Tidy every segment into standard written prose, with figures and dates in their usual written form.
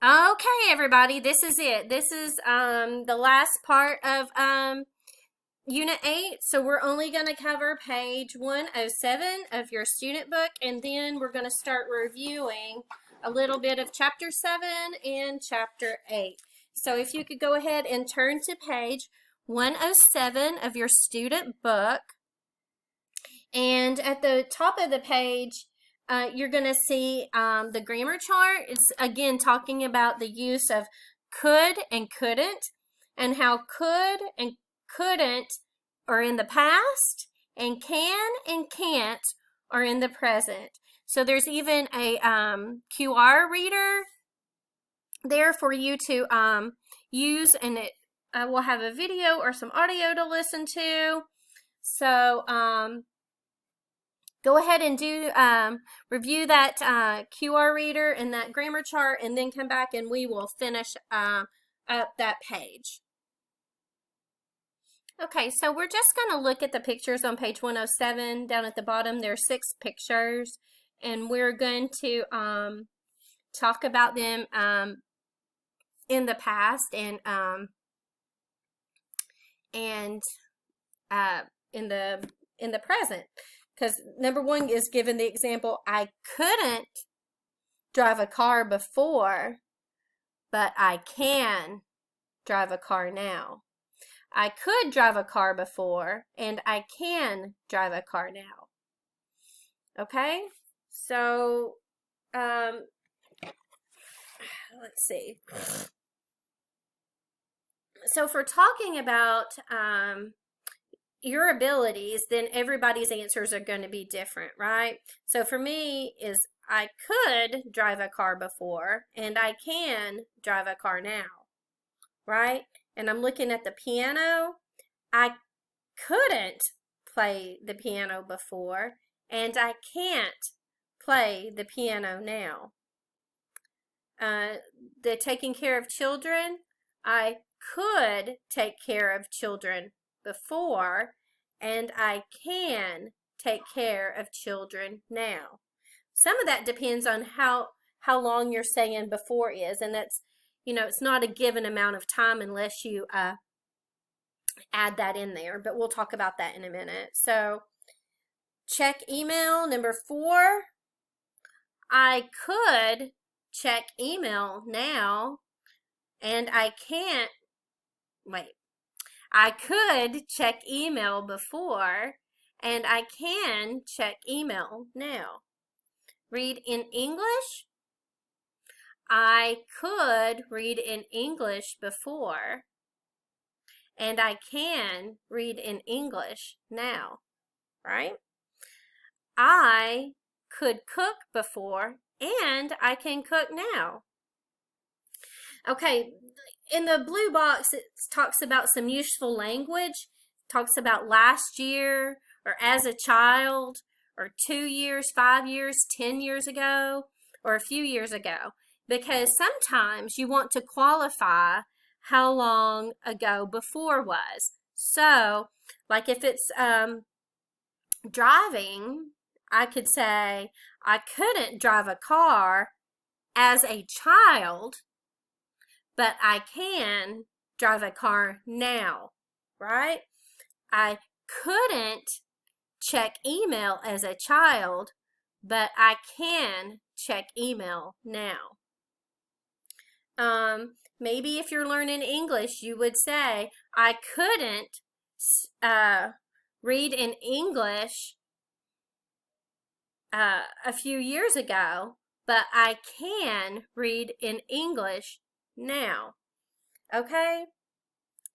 Okay, everybody, this is it. This is the last part of Unit 8. So we're only going to cover page 107 of your student book, and then we're going to start reviewing a little bit of Chapter 7 and Chapter 8. So if you could go ahead and turn to page 107 of your student book, and at the top of the page, you're going to see the grammar chart. It's again talking about the use of could and couldn't, and how could and couldn't are in the past, and can and can't are in the present. So there's even a QR reader there for you to use, and it will have a video or some audio to listen to. So go ahead and do review that QR reader and that grammar chart, and then come back and we will finish up that page. Okay, so we're just going to look at the pictures on page 107. Down at the bottom, there are 6 pictures, and we're going to talk about them in the past and in the present. Because number 1 is given the example, I couldn't drive a car before, but I can drive a car now. I could drive a car before, and I can drive a car now. Okay? So, let's see. So if we're talking about your abilities, then everybody's answers are going to be different, right? So for me is I could drive a car before, and I can drive a car now, right? And I'm looking at the piano. I couldn't play the piano before, and I can't play the piano now. The taking care of children, I could take care of children before, and I can take care of children now. Some of that depends on how long you're saying before is, and that's, it's not a given amount of time unless you add that in there, but we'll talk about that in a minute. So check email, number 4. I could check email now, and I can't, I could check email before, and I can check email now. Read in English. I could read in English before, and I can read in English now, right? I could cook before, and I can cook now. Okay, in the blue box, it talks about some useful language. It talks about last year, or as a child, or 2 years, 5 years, 10 years ago, or a few years ago. Because sometimes you want to qualify how long ago before was. So, like if it's driving, I could say, I couldn't drive a car as a child, but I can drive a car now, right? I couldn't check email as a child, but I can check email now. Maybe if you're learning English, you would say, I couldn't read in English a few years ago, but I can read in English now. Okay?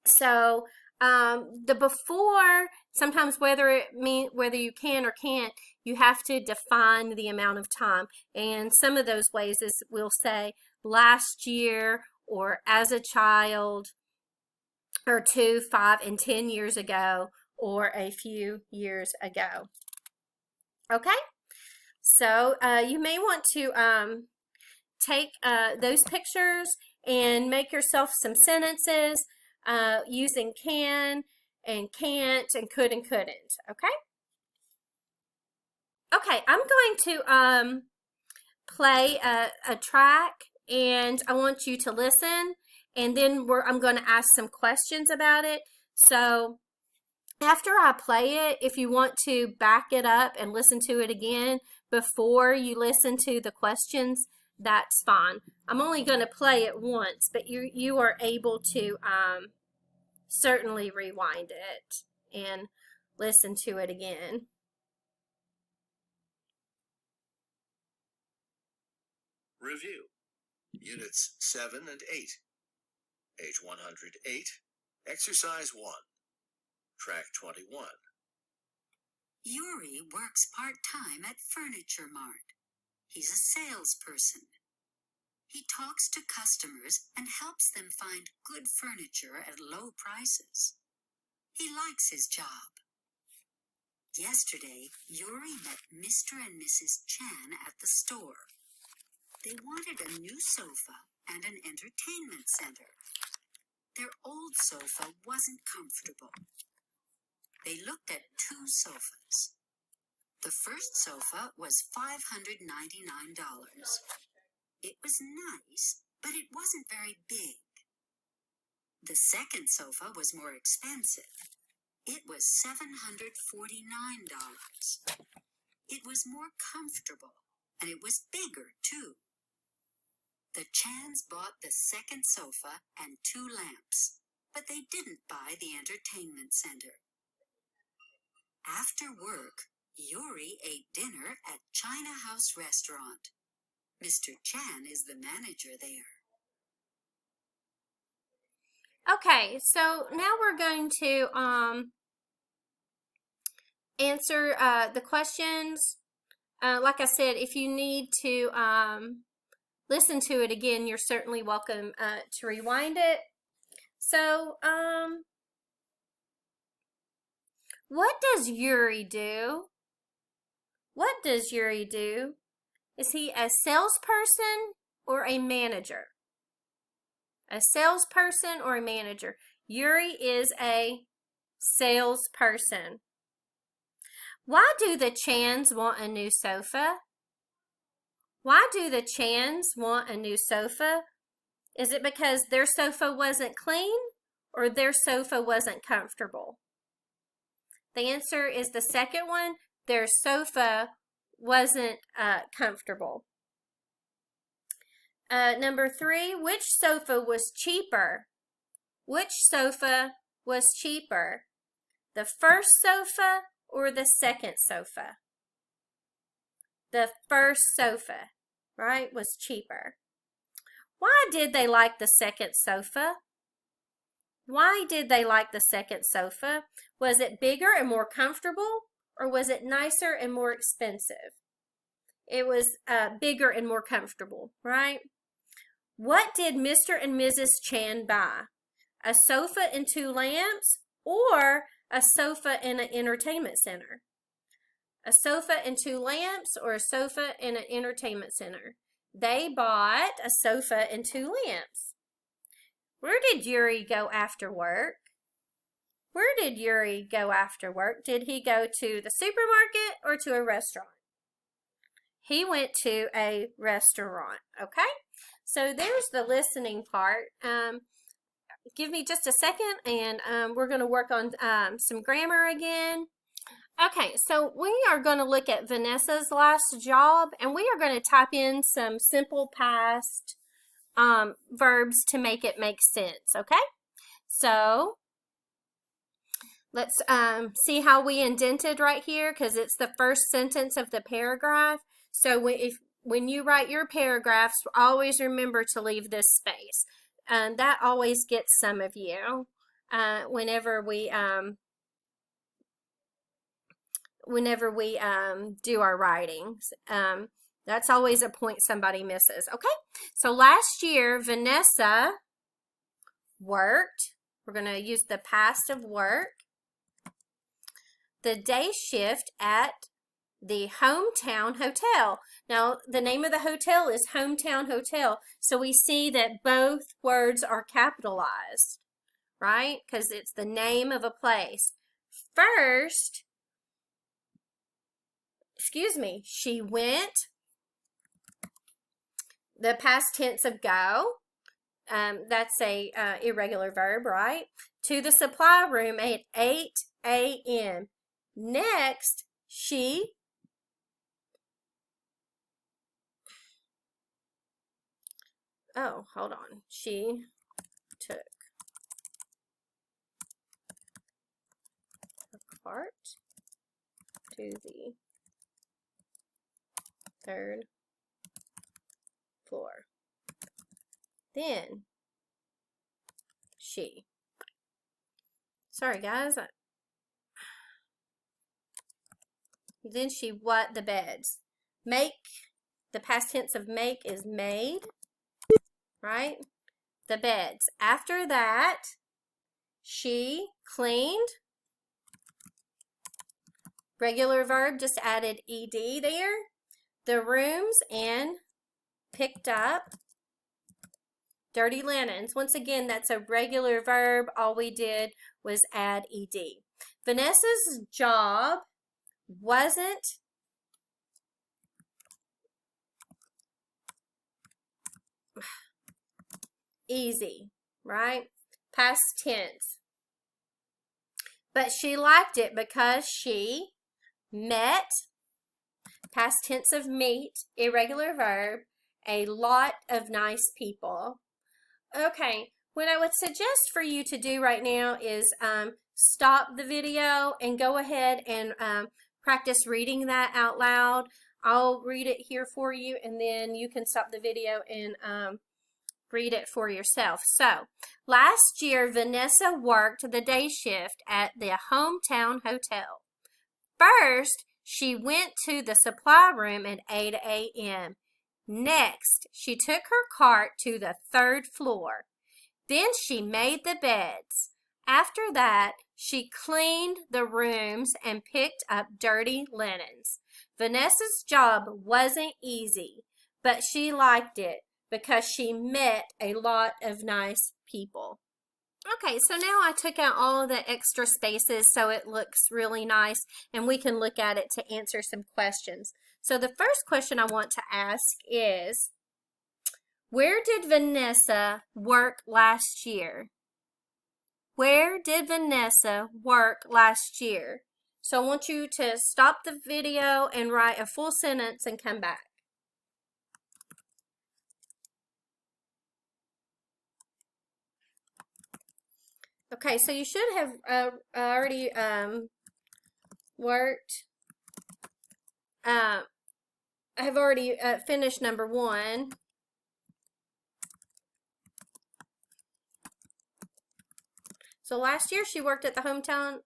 So the before, sometimes whether you can or can't, you have to define the amount of time. And some of those ways is we'll say last year, or as a child, or 2, 5, and 10 years ago, or a few years ago. Okay? So you may want to take those pictures and make yourself some sentences using can and can't and could and couldn't. Okay? Okay, I'm going to play a track and I want you to listen, and then I'm going to ask some questions about it. So after I play it, if you want to back it up and listen to it again before you listen to the questions, that's fine. I'm only going to play it once, but you are able to certainly rewind it and listen to it again. Review. Units 7 and 8. Page 108. Exercise 1. Track 21. Yuri works part-time at Furniture Mart. He's a salesperson. He talks to customers and helps them find good furniture at low prices. He likes his job. Yesterday, Yuri met Mr. and Mrs. Chan at the store. They wanted a new sofa and an entertainment center. Their old sofa wasn't comfortable. They looked at 2 sofas. The first sofa was $599. It was nice, but it wasn't very big. The second sofa was more expensive. It was $749. It was more comfortable, and it was bigger, too. The Chans bought the second sofa and 2 lamps, but they didn't buy the entertainment center. After work, Yuri ate dinner at China House Restaurant. Mr. Chan is the manager there. Okay, so now we're going to answer the questions. Like I said, if you need to listen to it again, you're certainly welcome to rewind it. So, what does Yuri do? What does Yuri do? Is he a salesperson or a manager? A salesperson or a manager? Yuri is a salesperson. Why do the Chans want a new sofa? Why do the Chans want a new sofa? Is it because their sofa wasn't clean or their sofa wasn't comfortable? The answer is the second one. Their sofa wasn't comfortable. Number 3, which sofa was cheaper? Which sofa was cheaper? The first sofa or the second sofa? The first sofa, right, was cheaper. Why did they like the second sofa? Why did they like the second sofa? Was it bigger and more comfortable, or was it nicer and more expensive? It was bigger and more comfortable, right? What did Mr. and Mrs. Chan buy? A sofa and 2 lamps, or a sofa and an entertainment center? A sofa and 2 lamps, or a sofa and an entertainment center? They bought a sofa and 2 lamps. Where did Yuri go after work? Where did Yuri go after work? Did he go to the supermarket or to a restaurant? He went to a restaurant, okay? So there's the listening part. Give me just a second, and we're going to work on some grammar again. Okay, so we are going to look at Vanessa's last job, and we are going to type in some simple past verbs to make it make sense, okay? So let's see how we indented right here, because it's the first sentence of the paragraph. So when you write your paragraphs, always remember to leave this space. That always gets some of you whenever we do our writings. That's always a point somebody misses. Okay, so last year, Vanessa worked. We're going to use the past of work. The day shift at the Hometown Hotel. Now, the name of the hotel is Hometown Hotel. So we see that both words are capitalized, right? Because it's the name of a place. First, she went the past tense of go. That's a irregular verb, right? To the supply room at 8 a.m. Next, she hold on. She took her cart to the third floor. Then she. Sorry, guys. Then she what the beds. Make. The past tense of make is made. Right? The beds. After that, she cleaned. Regular verb, just added ed there. The rooms and picked up dirty linens. Once again, that's a regular verb. All we did was add ed. Vanessa's job wasn't easy, right? Past tense. But she liked it because she met, past tense of meet, irregular verb, a lot of nice people. Okay, what I would suggest for you to do right now is stop the video and go ahead and practice reading that out loud. I'll read it here for you, and then you can stop the video and read it for yourself. So, last year, Vanessa worked the day shift at the hometown hotel. First, she went to the supply room at 8 a.m. Next, she took her cart to the third floor. Then she made the beds. After that, she cleaned the rooms and picked up dirty linens. Vanessa's job wasn't easy, but she liked it because she met a lot of nice people. Okay, so now I took out all of the extra spaces so it looks really nice, and we can look at it to answer some questions. So the first question I want to ask is, where did Vanessa work last year? Where did Vanessa work last year? So I want you to stop the video and write a full sentence and come back. Okay, so you should have already worked. I've already finished number 1. So last year she worked at the hometown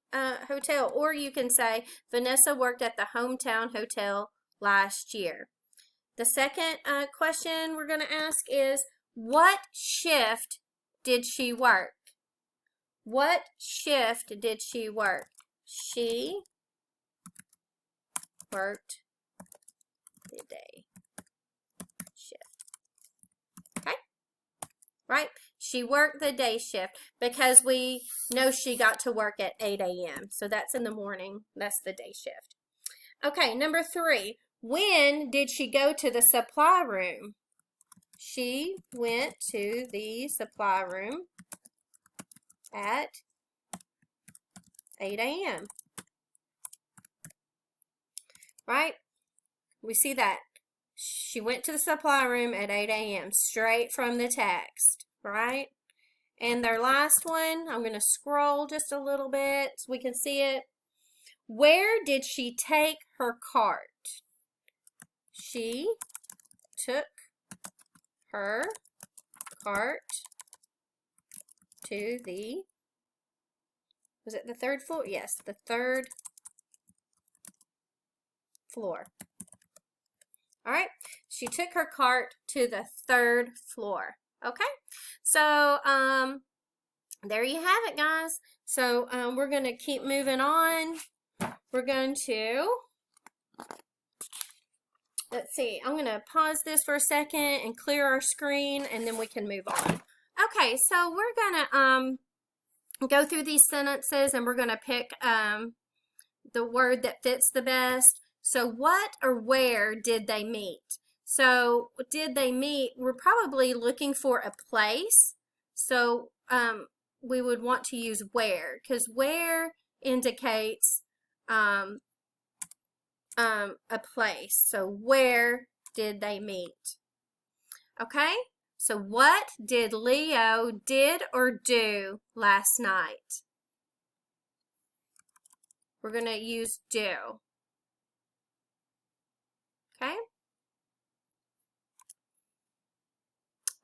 hotel, or you can say Vanessa worked at the hometown hotel last year. The second question we're going to ask is, what shift did she work? What shift did she work? She worked the day shift. Okay? Right? She worked the day shift because we know she got to work at 8 a.m. So that's in the morning. That's the day shift. Okay, number 3. When did she go to the supply room? She went to the supply room at 8 a.m. Right? We see that. She went to the supply room at 8 a.m. straight from the text, right? And their last one, I'm going to scroll just a little bit so we can see it. Where did she take her cart? She took her cart to the, was it the third floor? Yes, the third floor. All right, she took her cart to the third floor. Okay, so there you have it, guys. So we're going to keep moving on. We're going to, let's see, I'm going to pause this for a second and clear our screen, and then we can move on. Okay, so we're going to go through these sentences, and we're going to pick the word that fits the best. So what or where did they meet? So did they meet? We're probably looking for a place. So we would want to use where, because where indicates a place. So where did they meet? Okay, so what did Leo did or do last night? We're going to use do. Okay.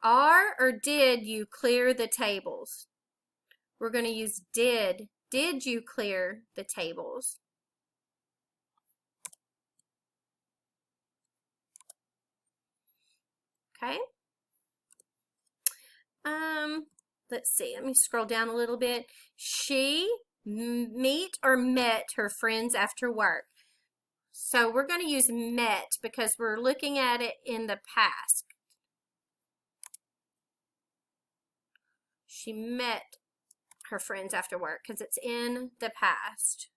Are or did you clear the tables? We're going to use did. Did you clear the tables? Okay. Let's see. Let me scroll down a little bit. She meet or met her friends after work. So we're going to use met because we're looking at it in the past. She met her friends after work because it's in the past.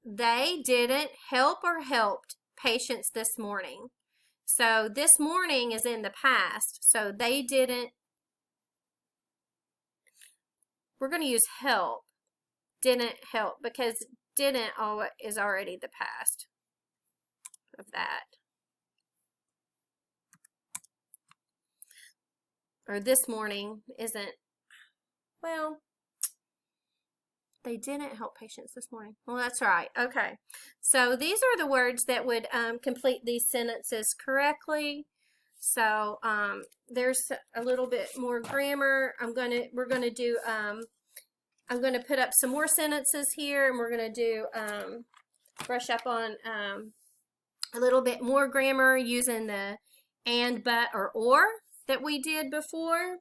They didn't help or helped patients this morning. So this morning is in the past. So they didn't. We're going to use help. Didn't help because didn't is already the past of that. Or this morning isn't, well, they didn't help patients this morning. Well, that's right. Okay. So these are the words that would complete these sentences correctly. So there's a little bit more grammar. We're gonna do I'm gonna put up some more sentences here, and we're gonna do brush up on a little bit more grammar using the and, but, or that we did before.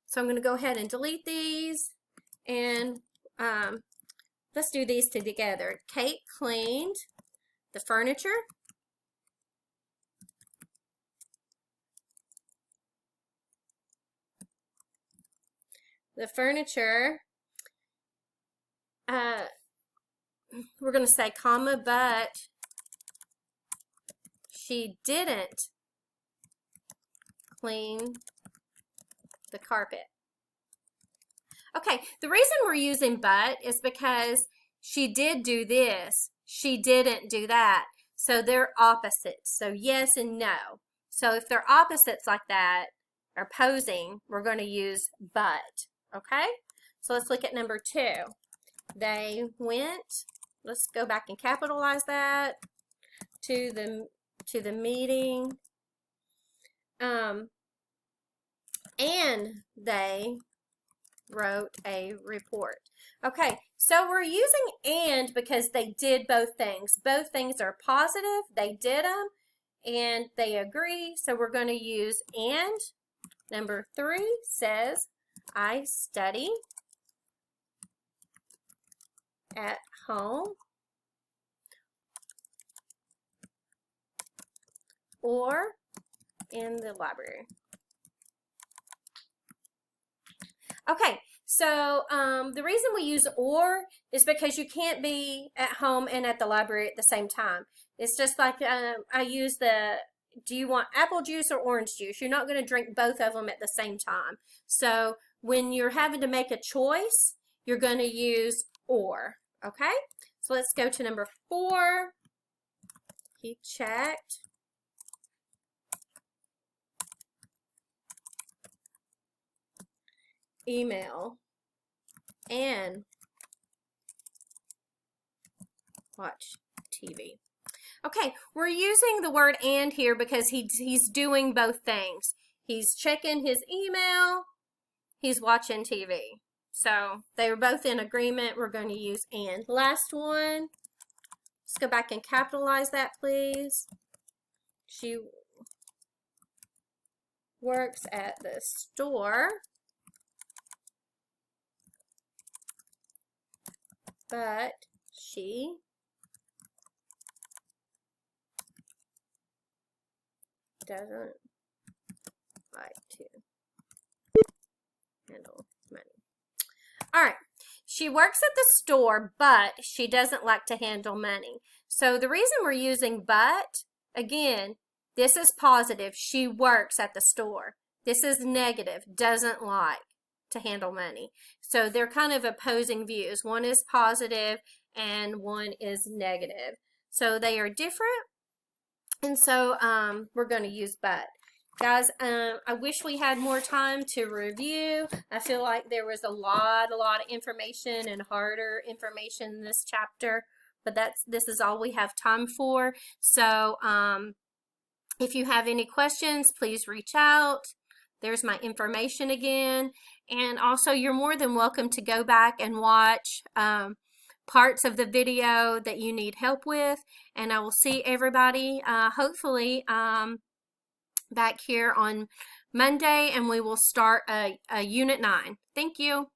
So I'm gonna go ahead and delete these, and let's do these two together. Kate cleaned the furniture. The furniture, we're going to say comma, but she didn't clean the carpet. Okay, the reason we're using but is because she did do this, she didn't do that. So they're opposites. So yes and no. So if they're opposites like that, or opposing, we're going to use but. Okay, so let's look at number 2. They went, let's go back and capitalize that, to the meeting, and they wrote a report. Okay, so we're using and because they did both things. Both things are positive, they did them, and they agree, so we're going to use and. Number 3 says, I study at home or in the library. Okay, so the reason we use or is because you can't be at home and at the library at the same time. It's just like I use the, do you want apple juice or orange juice? You're not going to drink both of them at the same time. So when you're having to make a choice, you're going to use or. Okay, so let's go to number 4. He checked email and watch TV. Okay, we're using the word and here because he's doing both things. He's checking his email, he's watching TV. So they were both in agreement. We're going to use and. Last one, let's go back and capitalize that, please. She works at the store, but she doesn't like to handle money. All right. She works at the store, but she doesn't like to handle money. So the reason we're using but, again, this is positive. She works at the store. This is negative, doesn't like to handle money. So they're kind of opposing views. One is positive and one is negative. So they are different. And so we're going to use but. Guys, I wish we had more time to review. I feel like there was a lot of information and harder information in this chapter, but this is all we have time for. So if you have any questions, please reach out. There's my information again. And also, you're more than welcome to go back and watch parts of the video that you need help with. And I will see everybody, hopefully, back here on Monday, and we will start a Unit 9. Thank you.